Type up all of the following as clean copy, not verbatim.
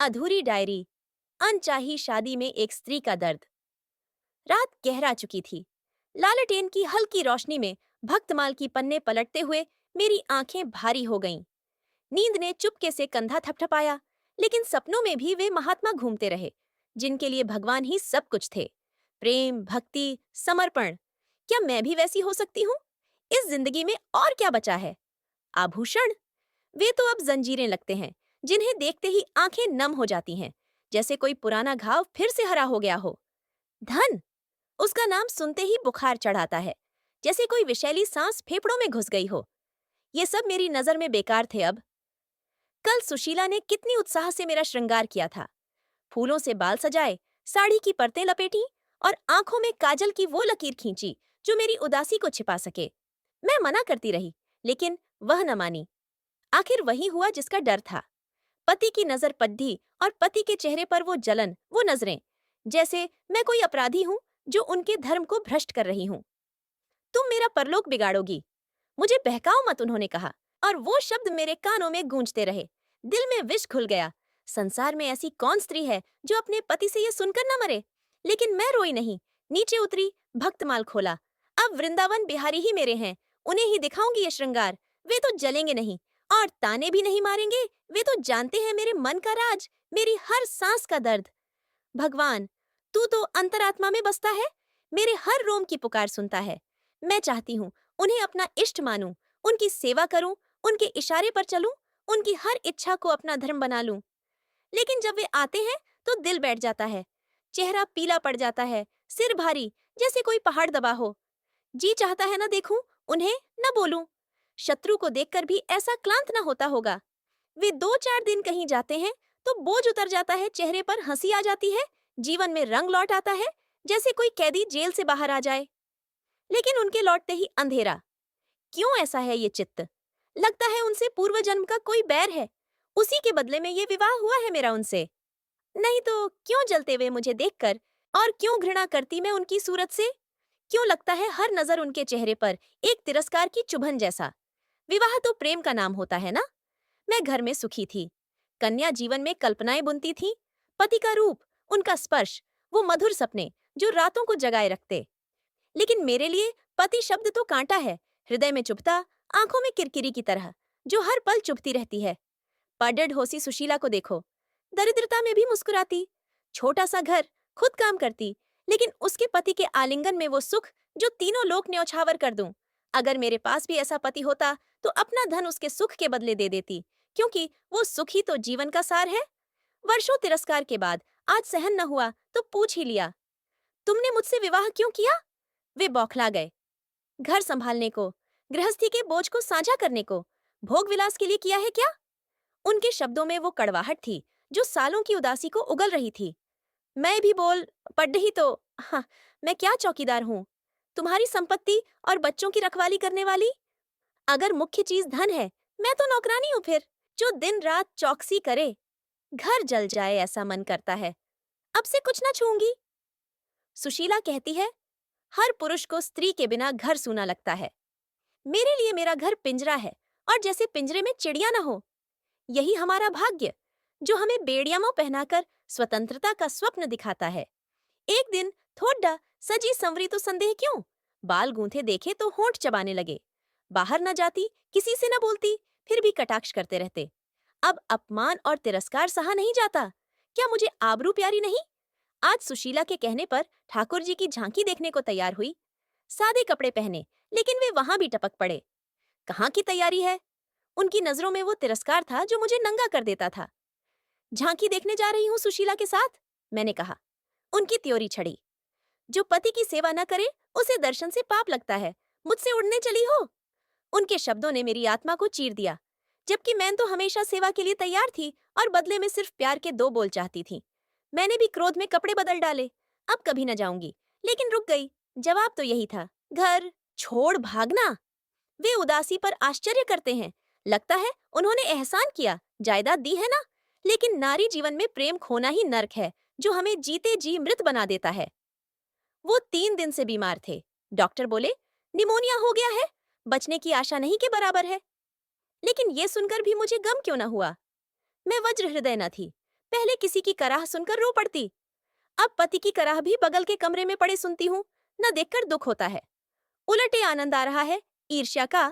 अधूरी डायरी, अनचाही शादी में एक स्त्री का दर्द। रात गहरा चुकी थी। लालटेन की हल्की रोशनी में भक्तमाल की पन्ने पलटते हुए मेरी आंखें भारी हो गईं। नींद ने चुपके से कंधा थपथपाया, लेकिन सपनों में भी वे महात्मा घूमते रहे, जिनके लिए भगवान ही सब कुछ थे। प्रेम, भक्ति, समर्पण। क्या मैं भी वैसी हो सकती हूँ? इस जिंदगी में और क्या बचा है? आभूषण? वे तो अब जंजीरें लगते हैं, जिन्हें देखते ही आंखें नम हो जाती हैं, जैसे कोई पुराना घाव फिर से हरा हो गया हो। धन? उसका नाम सुनते ही बुखार चढ़ाता है, जैसे कोई विषैली सांस फेफड़ों में घुस गई हो। ये सब मेरी नजर में बेकार थे अब। कल सुशीला ने कितनी उत्साह से मेरा श्रृंगार किया था। फूलों से बाल सजाए, साड़ी की परतें लपेटी और आंखों में काजल की वो लकीर खींची जो मेरी उदासी को छिपा सके। मैं मना करती रही, लेकिन वह न मानी। आखिर वही हुआ जिसका डर था। पति की नजर पड्ढी और पति के चेहरे पर वो जलन, वो नजरें, जैसे मैं कोई अपराधी हूं जो उनके धर्म को भ्रष्ट कर रही हूं। तुम मेरा परलोक बिगाड़ोगी, मुझे बहकाओ मत, उन्होंने कहा, और वो शब्द मेरे कानों में गूंजते रहे। दिल में विष घुल गया। संसार में ऐसी कौन स्त्री है जो अपने पति से ये सुनकर न मरे? लेकिन मैं रोई नहीं। नीचे उतरी, भक्तमाल खोला। अब वृंदावन बिहारी ही मेरे हैं, उन्हें ही दिखाऊंगी ये श्रृंगार। वे तो जलेंगे नहीं और ताने भी नहीं मारेंगे। वे तो जानते हैं मेरे मन का राज, मेरी हर सांस का दर्द। भगवान, तू तो अंतरात्मा में बसता है, मेरे हर रोम की पुकार सुनता है। मैं चाहती हूँ उन्हें अपना इष्ट मानूं, उनकी सेवा करूं, उनके इशारे पर चलूं, उनकी हर इच्छा को अपना धर्म बना लूं। लेकिन जब वे आते हैं तो दिल बैठ जाता है, चेहरा पीला पड़ जाता है, सिर भारी, जैसे कोई पहाड़ दबा हो। जी चाहता है न देखूं उन्हें, न बोलूं। शत्रु को देखकर भी ऐसा क्लांत न होता होगा। वे 2-4 दिन कहीं जाते हैं तो बोझ उतर जाता है, चेहरे पर हंसी आ जाती है, जीवन में रंग लौट आता है, जैसे कोई कैदी जेल से बाहर आ जाए। लेकिन उनके लौटते ही अंधेरा। क्यों ऐसा है ये चित्त? लगता है उनसे पूर्व जन्म का कोई बैर है। उसी के बदले में ये विवाह हुआ है मेरा उनसे। नहीं तो क्यों जलते वे मुझे देखकर, और क्यों घृणा करती मैं उनकी सूरत से? क्यों लगता है हर नजर उनके चेहरे पर एक तिरस्कार की चुभन जैसा? विवाह तो प्रेम का नाम होता है ना? मैं घर में सुखी थी। कन्या जीवन में कल्पनाएं बुनती थी। पति का रूप, उनका स्पर्श, वो मधुर सपने जो रातों को जगाए रखते। लेकिन मेरे लिए पति शब्द तो कांटा है, हृदय में चुभता, आंखों में किरकिरी की तरह, जो हर पल चुभती रहती है। पाडड होसी सुशीला को देखो, दरिद्रता में भी मुस्कुराती, छोटा सा घर, खुद काम करती, लेकिन उसके पति के आलिंगन में वो सुख जो तीनों लोक न्यौछावर कर दूं। अगर मेरे पास भी ऐसा पति होता तो अपना धन उसके सुख के बदले दे देती, क्योंकि वो सुख ही तो जीवन का सार है। वर्षों तिरस्कार के बाद आज सहन न हुआ तो पूछ ही लिया, तुमने मुझसे विवाह क्यों किया? वे बौखला गए। घर संभालने को, गृहस्थी के बोझ को साझा करने को, भोग विलास के लिए किया है क्या? उनके शब्दों में वो कड़वाहट थी जो सालों की उदासी को उगल रही थी। मैं भी बोल पड़ ही तो, हाँ, मैं क्या चौकीदार हूँ? तुम्हारी संपत्ति और बच्चों की रखवाली करने वाली? अगर मुख्य चीज धन है, मैं तो नौकरानी हूँ फिर, जो दिन रात चौकसी करे। घर जल जाए ऐसा मन करता है। अब से कुछ ना छूंगी। सुशीला कहती है, हर पुरुष को स्त्री के बिना घर सूना लगता है। मेरे लिए मेरा घर पिंजरा है, और जैसे पिंजरे में चिड़िया न हो। यही हमारा भाग्य, जो हमें बेड़ियामों पहनाकर स्वतंत्रता का स्वप्न दिखाता है। एक दिन थोड़ा सजी संवरी तो संदेह क्यों? बाल गूंथे देखे तो होंठ चबाने लगे। बाहर न जाती, किसी से न बोलती, फिर भी कटाक्ष करते रहते। अब अपमान और तिरस्कार सहा नहीं जाता। क्या मुझे आबरू प्यारी नहीं? आज सुशीला के कहने पर ठाकुर जी की झांकी देखने को तैयार हुई। सादे कपड़े पहने, लेकिन वे वहां भी टपक पड़े। कहाँ की तैयारी है? उनकी नजरों में वो तिरस्कार था जो मुझे नंगा कर देता था। झांकी देखने जा रही हूँ सुशीला के साथ, मैंने कहा। उनकी त्योरी छड़ी। जो पति की सेवा न करे उसे दर्शन से पाप लगता है, मुझसे उड़ने चली हो? उनके शब्दों ने मेरी आत्मा को चीर दिया। जबकि मैं तो हमेशा सेवा के लिए तैयार थी और बदले में सिर्फ प्यार के 2 बोल चाहती थी। मैंने भी क्रोध में कपड़े बदल डाले। अब कभी न जाऊंगी, लेकिन रुक गई। जवाब तो यही था, घर छोड़ भागना। वे उदासी पर आश्चर्य करते हैं। लगता है उन्होंने एहसान किया, जायदाद दी है ना। लेकिन नारी जीवन में प्रेम खोना ही नर्क है, जो हमें जीते जी मृत बना देता है। वो 3 दिन से बीमार थे। डॉक्टर बोले, निमोनिया हो गया है, बचने की आशा नहीं के बराबर है। लेकिन ये सुनकर भी मुझे गम क्यों न हुआ? मैं वज्र हृदय न थी। पहले किसी की कराह सुनकर रो पड़ती, अब पति की कराह भी बगल के कमरे में पड़े सुनती हूँ। न देखकर दुख होता है, उलटे आनंद आ रहा है। ईर्ष्या का।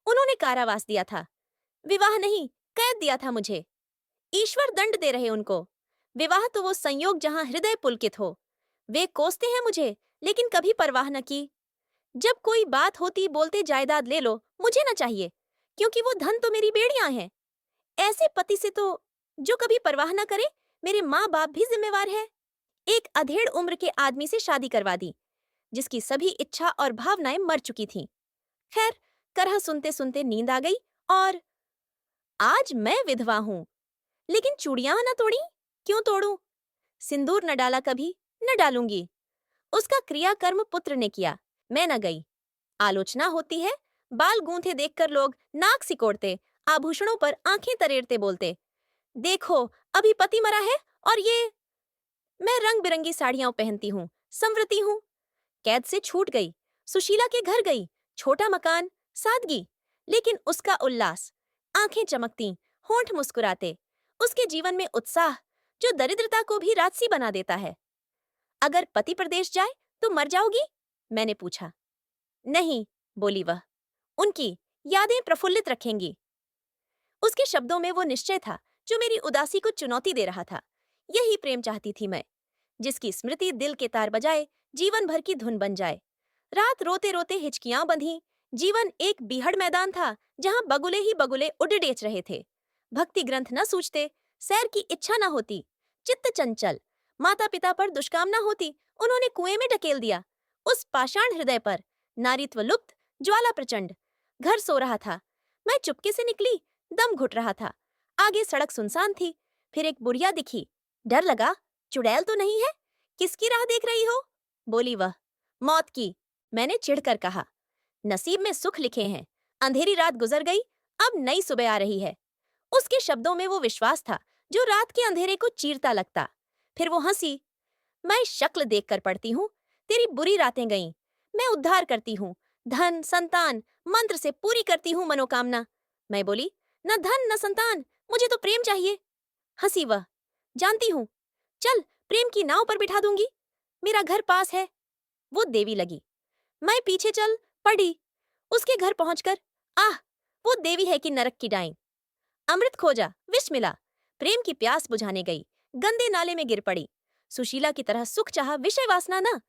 उन्होंने कारावास दिया था, विवाह नहीं, कैद दिया था मुझे। ईश्वर दंड दे रहे उनको। विवाह तो वो संयोग जहां हृदय पुलकित हो। वे कोसते हैं मुझे, लेकिन कभी परवाह न की। जब कोई बात होती बोलते जायदाद ले लो, मुझे न चाहिए, क्योंकि वो धन तो मेरी बेड़ियां हैं। ऐसे पति से तो जो कभी परवाह न करे, मेरे माँ बाप भी जिम्मेवार है। एक अधेड़ उम्र के आदमी से शादी करवा दी, जिसकी सभी इच्छा और भावनाएं मर चुकी थीं। खैर, करह सुनते सुनते नींद आ गई और आज मैं विधवा हूं। लेकिन चूड़ियां न तोड़ी, क्यों तोड़ूं? सिंदूर न डाला कभी, न डालूंगी। उसका क्रियाकर्म पुत्र ने किया, मैं न गई। आलोचना होती है, बाल गूंथे देखकर लोग नाक सिकोड़ते, आभूषणों पर आंखें तरेरते बोलते, देखो अभी पति मरा है और ये। मैं रंग बिरंगी साड़ियां पहनती हूँ, संवृती हूँ। कैद से छूट गई, सुशीला के घर गई, छोटा मकान, सादगी, लेकिन उसका उल्लास। आंखें चमकती, होंठ मुस्कुराते, उसके जीवन में उत्साह जो दरिद्रता को भी राजसी बना देता है। अगर पति प्रदेश जाए तो मर जाओगी? मैंने पूछा। नहीं, बोली वह, उनकी यादें प्रफुल्लित रखेंगी। उसके शब्दों में वो निश्चय था जो मेरी उदासी को चुनौती दे रहा था। यही प्रेम चाहती थी मैं, जिसकी स्मृति दिल के तार बजाए, जीवन भर की धुन बन जाए। रात रोते रोते हिचकियां बंधी। जीवन एक बीहड़ मैदान था जहां बगुले ही बगुले उड़डेच रहे थे। भक्ति ग्रंथ न सूझते, सैर की इच्छा न होती, चित्त चंचल। माता पिता पर दुष्कामना होती, उन्होंने कुएं में ढकेल दिया। उस पाषाण हृदय पर नारीत्व लुप्त, ज्वाला प्रचंड। घर सो रहा था, मैं चुपके से निकली, दम घुट रहा था। आगे सड़क सुनसान थी, फिर एक बुढ़िया दिखी। डर लगा, चुड़ैल तो नहीं है? किसकी राह देख रही हो? बोली वह। मौत की, मैंने चिढ़कर कहा। नसीब में सुख लिखे हैं, अंधेरी रात गुजर गई, अब नई सुबह आ रही है। उसके शब्दों में वो विश्वास था जो रात के अंधेरे को चीरता लगता। फिर वो हंसी। मैं शक्ल देखकर पड़ती हूँ, तेरी बुरी रातें गईं, मैं उद्धार करती हूँ, धन संतान मंत्र से पूरी करती हूँ मनोकामना। मैं बोली, न धन न संतान, मुझे तो प्रेम चाहिए। हंसी वह। जानती हूँ, चल प्रेम की नाव पर बिठा दूंगी, मेरा घर पास है। वो देवी लगी, मैं पीछे चल पड़ी। उसके घर पहुंचकर, आह, वो देवी है कि नरक की डाइन। अमृत खोजा, विष मिला, प्रेम की प्यास बुझाने गई, गंदे नाले में गिर पड़ी। सुशीला की तरह सुख चाहा, विषय वासना न,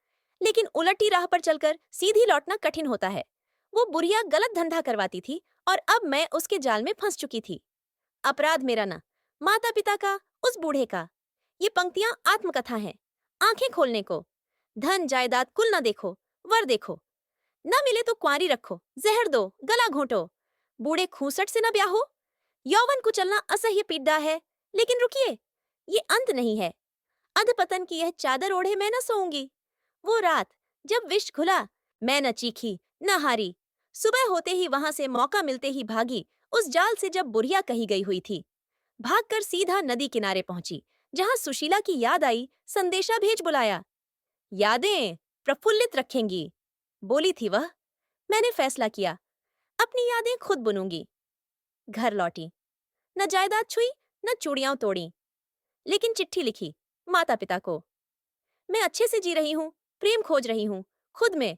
लेकिन उलटी राह पर चलकर सीधी लौटना कठिन होता है। वो बुढ़िया गलत धंधा करवाती थी और अब मैं उसके जाल में फंस चुकी थी। अपराध मेरा न, माता पिता का, उस बूढ़े का। ये पंक्तियां आत्मकथा हैं, आंखें खोलने को। धन जायदाद कुल न देखो, वर देखो। न मिले तो क्वारी रखो, जहर दो, गला घोंटो। बूढ़े खूंसट से न ब्याहो। यौवन को चलना असह्य पीड़ा है, लेकिन रुकिए, ये अंत नहीं है। अधपतन की यह चादर ओढ़े मैं न सोऊंगी। वो रात जब विष घुला, मैं न चीखी न हारी। सुबह होते ही वहां से मौका मिलते ही भागी, उस जाल से जब बुढ़िया कही गई हुई थी। भागकर सीधा नदी किनारे पहुंची, जहां सुशीला की याद आई, संदेशा भेज बुलाया। यादें प्रफुल्लित रखेंगी, बोली थी वह। मैंने फैसला किया, अपनी यादें खुद बुनूंगी। घर लौटी, न जायदाद छुई, न चूड़ियां तोड़ी, लेकिन चिट्ठी लिखी माता पिता को। मैं अच्छे से जी रही हूँ, प्रेम खोज रही हूँ, खुद में।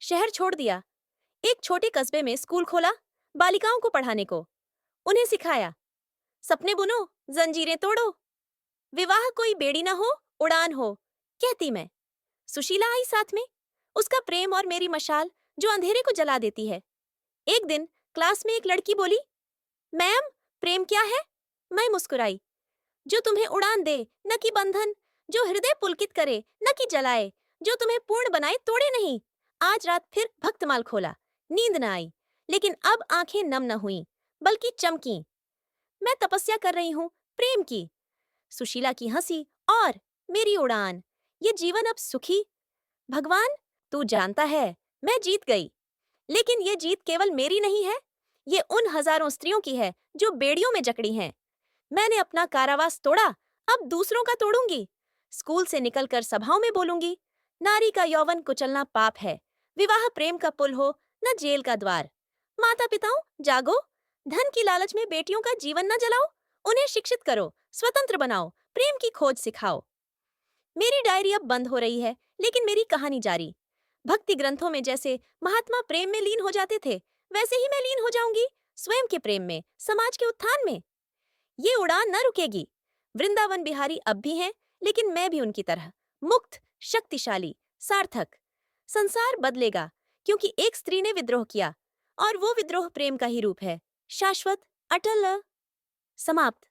शहर छोड़ दिया, एक छोटे कस्बे में स्कूल खोला, बालिकाओं को पढ़ाने को। उन्हें सिखाया, सपने बुनो, जंजीरें तोड़ो। विवाह कोई बेड़ी ना हो, उड़ान हो, कहती मैं। सुशीला आई साथ में, उसका प्रेम और मेरी मशाल जो अंधेरे को जला देती है। एक दिन क्लास में एक लड़की बोली, मैम, प्रेम क्या है? मैं मुस्कुराई, जो तुम्हें उड़ान दे, न कि बंधन, जो हृदय पुलकित करे, न कि जलाए, जो तुम्हें पूर्ण बनाए, तोड़े नहीं। आज रात फिर भक्तमाल खोला, नींद न आई, लेकिन अब आंखें नम न हुईं, बल्कि चमकी। मैं तपस्या कर रही हूँ प्रेम की। सुशीला की हंसी और मेरी उड़ान, ये जीवन अब सुखी। भगवान, तू जानता है, मैं जीत गई। लेकिन ये जीत केवल मेरी नहीं है, ये उन हजारों स्त्रियों की है जो बेड़ियों में जकड़ी हैं। मैंने अपना कारावास तोड़ा, अब दूसरों का तोड़ूंगी। स्कूल से निकलकर सभाओं में बोलूंगी, नारी का यौवन कुचलना पाप है, विवाह प्रेम का पुल हो, न जेल का द्वार। माता पिताओं, जागो, धन की लालच में बेटियों का जीवन न जलाओ, उन्हें शिक्षित करो, स्वतंत्र बनाओ, प्रेम की खोज सिखाओ। मेरी डायरी अब बंद हो रही है, लेकिन मेरी कहानी जारी। भक्ति ग्रंथों में जैसे महात्मा प्रेम में लीन हो जाते थे, वैसे ही मैं लीन हो जाऊंगी स्वयं के प्रेम में, समाज के उत्थान में। ये उड़ान न रुकेगी। वृंदावन बिहारी अब भी हैं, लेकिन मैं भी उनकी तरह मुक्त, शक्तिशाली, सार्थक। संसार बदलेगा, क्योंकि एक स्त्री ने विद्रोह किया, और वो विद्रोह प्रेम का ही रूप है, शाश्वत, अटल। समाप्त।